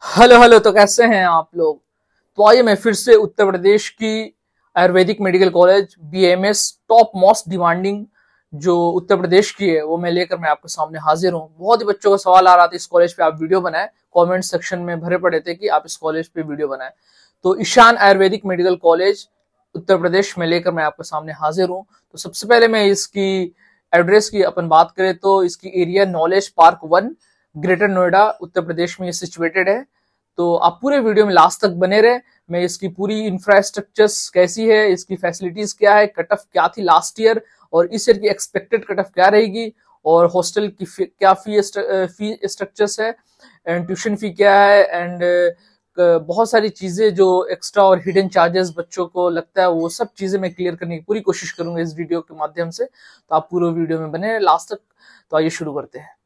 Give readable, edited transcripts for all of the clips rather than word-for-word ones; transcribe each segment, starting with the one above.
Hello hello. तो कैसे हैं आप लोग। तो आइए मैं फिर से उत्तर प्रदेश की Ayurvedic medical college BMS top most demanding जो उत्तर प्रदेश की है वो मैं लेकर मैं आपके सामने हाजिर हूँ। बहुत ही बच्चों का सवाल आ रहा था इस कॉलेज पे आप वीडियो बनाए, कमेंट सेक्शन में भरे पड़े थे कि आप इस कॉलेज पे वीडियो बनाए। तो ईशान आयुर्वेदिक मेडिकल कॉलेज उत्तर प्रदेश में लेकर मैं आपके सामने हाजिर हूँ। तो सबसे पहले मैं इसकी एड्रेस की अपन बात करें तो इसकी area Knowledge Park 1 Greater Noida Uttar Pradesh में सिचुएटेड है। तो आप पूरे वीडियो में लास्ट तक बने रहे। मैं इसकी पूरी इंफ्रास्ट्रक्चर्स कैसी है, इसकी फैसिलिटीज क्या है, कट ऑफ क्या थी लास्ट ईयर और इस ईयर की एक्सपेक्टेड कट ऑफ क्या रहेगी, और हॉस्टल की क्या फी स्ट्रक्चर्स है एंड ट्यूशन फी क्या है एंड बहुत सारी चीजें जो एक्स्ट्रा और हिडन चार्जेस बच्चों को लगता है वो सब चीजें मैं क्लियर करने की पूरी कोशिश करूंगा इस वीडियो के माध्यम से। तो आप पूरे वीडियो में बने लास्ट तक। तो आइए शुरू करते हैं।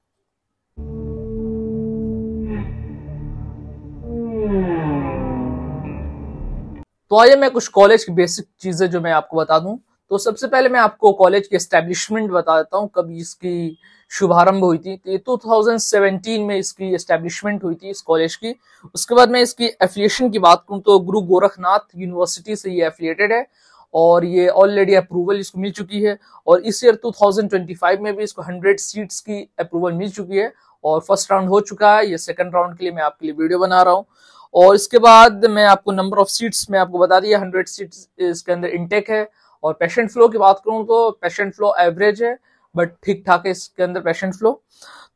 तो आइए मैं कुछ कॉलेज की बेसिक चीजें जो मैं आपको बता दूं। तो सबसे पहले मैं आपको कॉलेज की एस्टेब्लिशमेंट बता देता हूं, कब इसकी शुभारंभ हुई थी। तो ये 2017 में इसकी एस्टेब्लिशमेंट हुई थी इस कॉलेज की। उसके बाद मैं इसकी एफिलिएशन की बात करूं तो गुरु गोरखनाथ यूनिवर्सिटी से ये एफिलिएटेड है और ये ऑलरेडी अप्रूवल इसको मिल चुकी है। और इस ईयर 2025 में भी इसको 100 सीट्स की अप्रूवल मिल चुकी है और फर्स्ट राउंड हो चुका है। ये सेकंड राउंड के लिए मैं आपके लिए वीडियो बना रहा हूँ। और इसके बाद मैं आपको नंबर ऑफ सीट्स में आपको बता दिया, 100 सीट्स इसके अंदर इनटेक है। और पेशेंट फ्लो की बात करूं तो पेशेंट फ्लो एवरेज है बट ठीक ठाक है इसके अंदर पेशेंट फ्लो।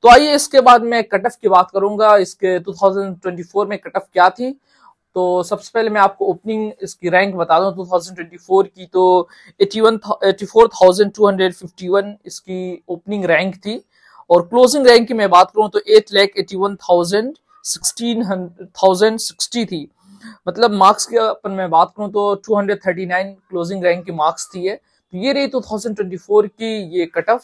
तो आइए इसके बाद मैं कट ऑफ की बात करूंगा, इसके 2024 में कट ऑफ क्या थी। तो सबसे पहले मैं आपको ओपनिंग इसकी रैंक बता दूं 2024 की। तो 84,251 इसकी ओपनिंग रैंक थी। और क्लोजिंग रैंक की मैं बात करूं तो 8,81,060 थी। मतलब मार्क्स की अपन मैं बात करूं तो 239 क्लोजिंग रैंक की मार्क्स थी। तो ये रही 2024 की ये कट ऑफ।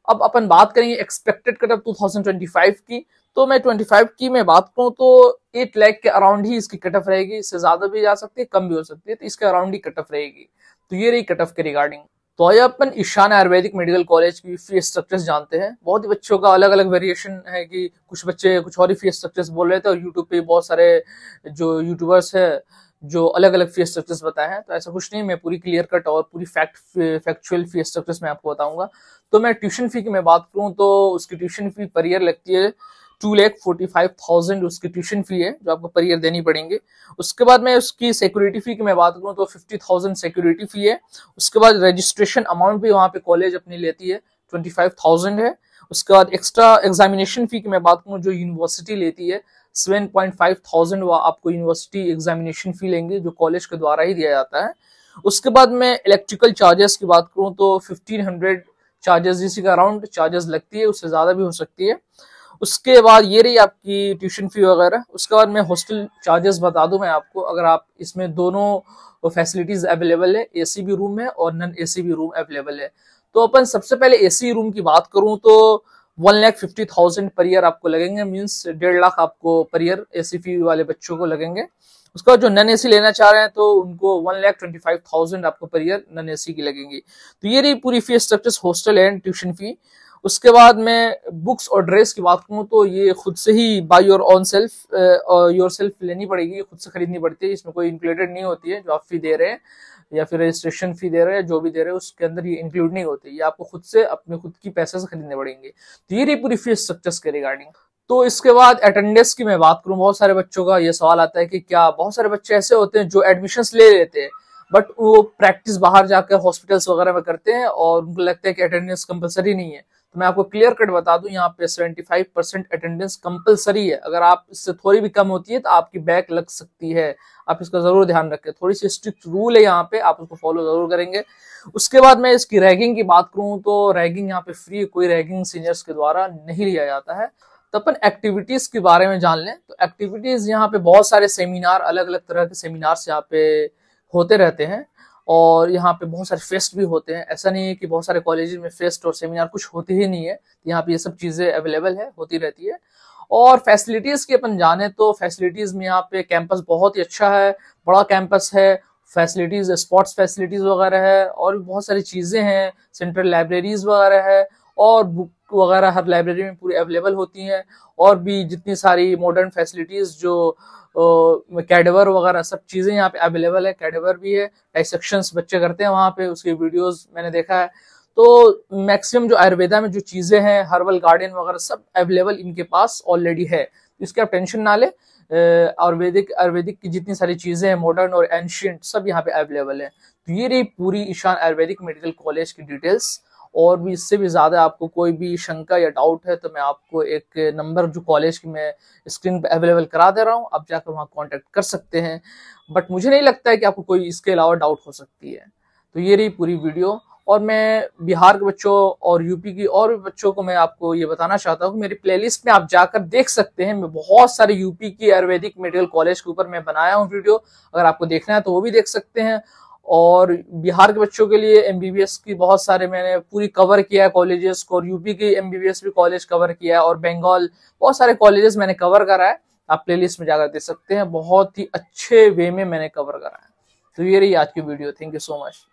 अब अपन बात करेंगे एक्सपेक्टेड कट ऑफ 2025 की। तो मैं 25 की मैं बात करूं तो 8 लाख के अराउंड ही इसकी कट ऑफ रहेगी। इससे ज्यादा भी जा सकती है, कम भी हो सकती है, तो इसके अराउंड ही कट ऑफ रहेगी। तो ये रही कट ऑफ के रिगार्डिंग। तो आइए अपन ईशान आयुर्वेदिक मेडिकल कॉलेज की फीस स्ट्रक्चर्स जानते हैं। बहुत ही बच्चों का अलग अलग वेरिएशन है कि कुछ बच्चे कुछ और ही फीस स्ट्रक्चर्स बोल रहे थे और यूट्यूब पे बहुत सारे जो यूट्यूबर्स है जो अलग अलग फीस स्ट्रक्चर्स बताए हैं। तो ऐसा कुछ नहीं, मैं पूरी क्लियर कट और पूरी फैक्चुअल फीस स्ट्रक्चर्स मैं आपको बताऊंगा। तो मैं ट्यूशन फी की मैं बात करूं तो उसकी ट्यूशन फी पर ईयर लगती है 2,45,000 उसकी ट्यूशन फी है जो आपको पर ईयर देनी पड़ेंगे। उसके बाद में उसकी सिक्योरिटी फी की मैं बात करूं तो 50,000 सिक्योरिटी फी है। उसके बाद रजिस्ट्रेशन अमाउंट भी वहां पे कॉलेज अपनी लेती है 25,000 है। उसके बाद एक्स्ट्रा एग्जामिनेशन फी की मैं बात करूं जो यूनिवर्सिटी लेती है 7,500 वो आपको यूनिवर्सिटी एग्जामिनेशन फी लेंगे जो कॉलेज के द्वारा ही दिया जाता है। उसके बाद मैं इलेक्ट्रिकल चार्जेस की बात करूं तो 1500 चार्जेस इसी का अराउंड चार्जेस लगती है, उससे ज्यादा भी हो सकती है। उसके बाद ये रही आपकी ट्यूशन फी वगैरह। उसके बाद मैं हॉस्टल चार्जेस बता दूं मैं आपको, अगर आप इसमें दोनों फैसिलिटीज अवेलेबल है, एसी भी रूम है और नॉन एसी भी रूम अवेलेबल है। तो अपन सबसे पहले एसी रूम की बात करूं तो 1,50,000 पर ईयर आपको लगेंगे, मीन्स 1.5 लाख आपको पर ईयर एसी फी वाले बच्चों को लगेंगे। उसके बाद जो नॉन एसी लेना चाह रहे हैं तो उनको 1,25,000 आपको पर ईयर नॉन एसी की लगेंगी। तो ये रही पूरी fees structure hostel and tuition fee. उसके बाद मैं बुक्स और ड्रेस की बात करूं तो ये खुद से ही by your own self yourself लेनी पड़ेगी, खुद से खरीदनी पड़ती है। इसमें कोई इंक्लूडेड नहीं होती है जो आप फी दे रहे हैं या फिर रजिस्ट्रेशन फी दे रहे हैं, जो भी दे रहे हैं उसके अंदर ये इंक्लूड नहीं होती। ये आपको खुद से अपने खुद की पैसे से खरीदने पड़ेंगे। तो ये रही पूरी फीस स्ट्रक्चर्स के रिगार्डिंग। तो इसके बाद अटेंडेंस की मैं बात करूं, बहुत सारे बच्चों का ये सवाल आता है कि क्या बहुत सारे बच्चे ऐसे होते हैं जो एडमिशंस ले लेते हैं बट वो प्रैक्टिस बाहर जाकर हॉस्पिटल्स वगैरह में करते हैं और उनको लगता है कि अटेंडेंस कंपलसरी नहीं है। तो मैं आपको क्लियर कट बता दूं, यहाँ पे 75% अटेंडेंस कंपलसरी है। अगर आप इससे थोड़ी भी कम होती है तो आपकी बैक लग सकती है। आप इसका जरूर ध्यान रखें, थोड़ी सी स्ट्रिक्ट रूल है यहाँ पे, आप उसको फॉलो जरूर करेंगे। उसके बाद मैं इसकी रैगिंग की बात करूं तो रैगिंग यहाँ पे फ्री, कोई रैगिंग सीनियर्स के द्वारा नहीं लिया जाता है। तो अपन एक्टिविटीज के बारे में जान लें। तो एक्टिविटीज यहाँ पे बहुत सारे सेमिनार, अलग अलग तरह के सेमिनार्स यहाँ पे होते रहते हैं और यहाँ पे बहुत सारे फेस्ट भी होते हैं। ऐसा नहीं है कि बहुत सारे कॉलेजेस में फेस्ट और सेमिनार कुछ होते ही नहीं है, यहाँ पे ये सब चीजें अवेलेबल है, होती रहती है। और फैसिलिटीज की अपन जाने तो फैसिलिटीज में यहाँ पे कैंपस बहुत ही अच्छा है, बड़ा कैंपस है। फैसिलिटीज स्पोर्ट्स फैसिलिटीज वगैरह है और भी बहुत सारी चीजें हैं, सेंट्रल लाइब्रेरीज वगैरह है और वगैरह हर लाइब्रेरी में पूरी अवेलेबल होती हैं, और भी जितनी सारी मॉडर्न फैसिलिटीज जो कैडवर वगैरह सब चीजें यहाँ पे अवेलेबल है। कैडवर भी है, डाइसेक्शंस बच्चे करते हैं वहां पे, उसके वीडियोस मैंने देखा है। तो मैक्सिमम जो आयुर्वेदा में जो चीजें हैं, हर्बल गार्डन वगैरह सब अवेलेबल इनके पास ऑलरेडी है, इसके आप टेंशन ना ले। आयुर्वेदिक की जितनी सारी चीजें हैं मॉडर्न और एंशियंट सब यहाँ पे अवेलेबल है। तो ये रही पूरी ईशान आयुर्वेदिक मेडिकल कॉलेज की डिटेल्स। और भी इससे भी ज्यादा आपको कोई भी शंका या डाउट है तो मैं आपको एक नंबर जो कॉलेज की मैं स्क्रीन पे अवेलेबल करा दे रहा हूँ, आप जाकर वहां कांटेक्ट कर सकते हैं। बट मुझे नहीं लगता है कि आपको कोई इसके अलावा डाउट हो सकती है। तो ये रही पूरी वीडियो। और मैं बिहार के बच्चों और यूपी की और भी बच्चों को मैं आपको ये बताना चाहता हूँ कि मेरी प्लेलिस्ट में आप जाकर देख सकते हैं। मैं बहुत सारे यूपी की आयुर्वेदिक मेडिकल कॉलेज के ऊपर मैं बनाया हूँ वीडियो, अगर आपको देखना है तो वो भी देख सकते हैं। और बिहार के बच्चों के लिए एमबीबीएस की बहुत सारे मैंने पूरी कवर किया है कॉलेजेस को, और यूपी की एमबीबीएस भी कॉलेज कवर किया है, और बंगाल बहुत सारे कॉलेजेस मैंने कवर करा है। आप प्लेलिस्ट में जाकर देख सकते हैं, बहुत ही अच्छे वे में मैंने कवर करा है। तो ये रही आज की video. Thank you so much.